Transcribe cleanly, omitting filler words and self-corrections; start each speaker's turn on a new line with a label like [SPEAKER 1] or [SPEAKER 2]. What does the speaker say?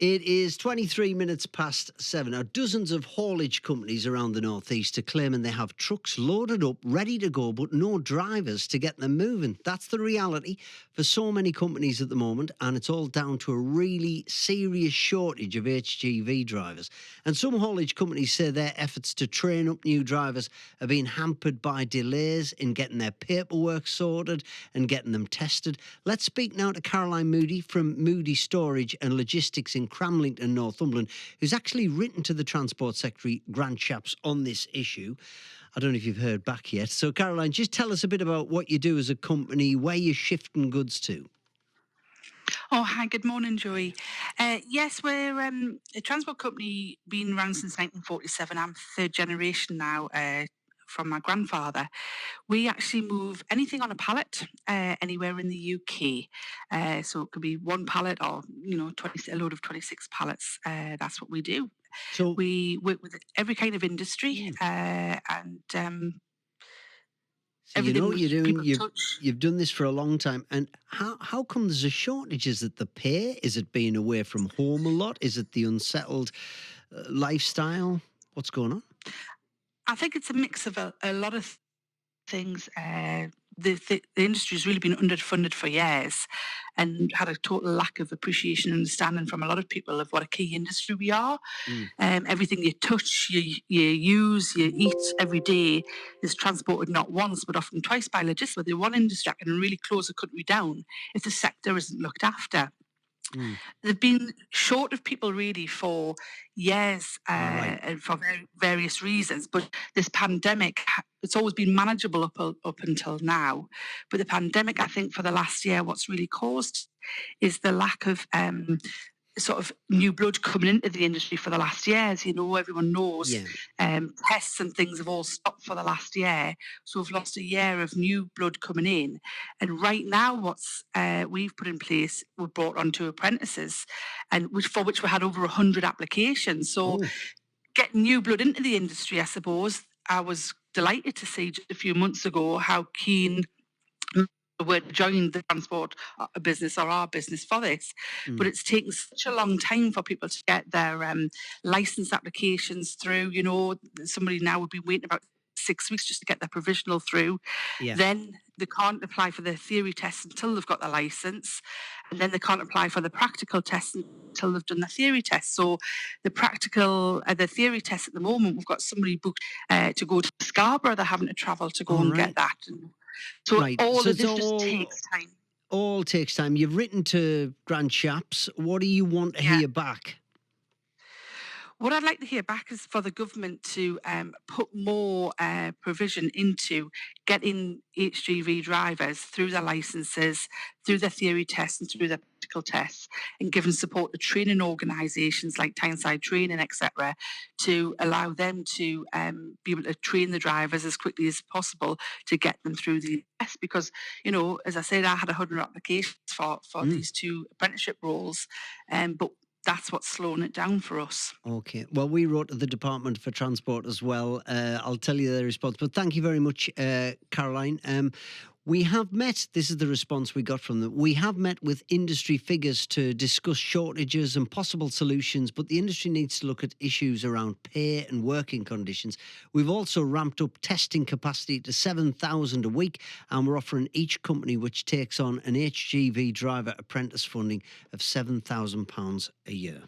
[SPEAKER 1] It is 23 minutes past 7. Now, dozens of haulage companies around the northeast are claiming they have trucks loaded up, ready to go, but no drivers to get them moving. That's the reality for so many companies at the moment, and it's all down to a really serious shortage of HGV drivers. And some haulage companies say their efforts to train up new drivers are being hampered by delays in getting their paperwork sorted and getting them tested. Let's speak now to Caroline Moody from Moody Storage and Logistics in Cramlington, Northumberland, who's actually written to the Transport Secretary Grant Shapps on this issue. I don't know if you've heard back yet. So, Caroline, just tell us a bit about what you do as a company, where you're shifting goods to.
[SPEAKER 2] Oh, hi, good morning, Joey. Yes, we're a transport company, been around since 1947. I'm third generation now from my grandfather. We actually move anything on a pallet anywhere in the UK. So it could be one pallet or, 20, a load of 26 pallets. That's what we do.
[SPEAKER 1] So,
[SPEAKER 2] We work with every kind of industry and
[SPEAKER 1] so you know
[SPEAKER 2] everything
[SPEAKER 1] what you're
[SPEAKER 2] which
[SPEAKER 1] doing.
[SPEAKER 2] people touch.
[SPEAKER 1] You've done this for a long time. And how come there's a shortage? Is it the pay? Is it being away from home a lot? Is it the unsettled lifestyle? What's going on?
[SPEAKER 2] I think it's a mix of a lot of things. The industry has really been underfunded for years and had a total lack of appreciation and understanding from a lot of people of what a key industry we are.
[SPEAKER 1] Mm.
[SPEAKER 2] Everything you touch, you use, you eat every day is transported not once but often twice by logistics. The one industry that can really close a country down if the sector isn't looked after.
[SPEAKER 1] Mm.
[SPEAKER 2] They've been short of people really for years
[SPEAKER 1] Right.
[SPEAKER 2] and for various reasons. But this pandemic, it's always been manageable up until now. But the pandemic, I think, for the last year, what's really caused is the lack of sort of new blood coming into the industry for the last years. Everyone knows
[SPEAKER 1] Yeah.
[SPEAKER 2] tests and things have all stopped for the last year. So we've lost a year of new blood coming in. And right now, what's we've put in place, we're brought on to apprentices, and for which we had over 100 applications. So
[SPEAKER 1] Oh.
[SPEAKER 2] getting new blood into the industry, I suppose, I was delighted to see just a few months ago how keen were joined the transport business or our business for this. But
[SPEAKER 1] Mm.
[SPEAKER 2] it's taken such a long time for people to get their license applications through. Somebody now would be waiting about 6 weeks just to get their provisional through.
[SPEAKER 1] Yeah.
[SPEAKER 2] Then they can't apply for their theory tests until they've got their license. And then they can't apply for the practical tests until they've done the theory test. So the theory test at the moment, we've got somebody booked to go to Scarborough. They're having to travel to go
[SPEAKER 1] All
[SPEAKER 2] and
[SPEAKER 1] right.
[SPEAKER 2] get that. So
[SPEAKER 1] Right.
[SPEAKER 2] all
[SPEAKER 1] So
[SPEAKER 2] of
[SPEAKER 1] it's
[SPEAKER 2] this just takes time.
[SPEAKER 1] all takes time. You've written to Grant Shapps. What do you want to
[SPEAKER 2] Yeah.
[SPEAKER 1] hear back?
[SPEAKER 2] What I'd like to hear back is for the government to put more provision into getting HGV drivers through their licences, through their theory tests and through their practical tests, and giving support to training organisations like Tyneside Training, etc., to allow them to be able to train the drivers as quickly as possible to get them through the test. Because, as I said, I had 100 applications for these two apprenticeship roles, but that's what's slowing it down for us.
[SPEAKER 1] Okay. Well, we wrote to the Department for Transport as well. I'll tell you their response. But thank you very much, Caroline. We have met, this is the response we got from them, we have met with industry figures to discuss shortages and possible solutions, but the industry needs to look at issues around pay and working conditions. We've also ramped up testing capacity to 7,000 a week, and we're offering each company which takes on an HGV driver apprentice funding of £7,000 a year.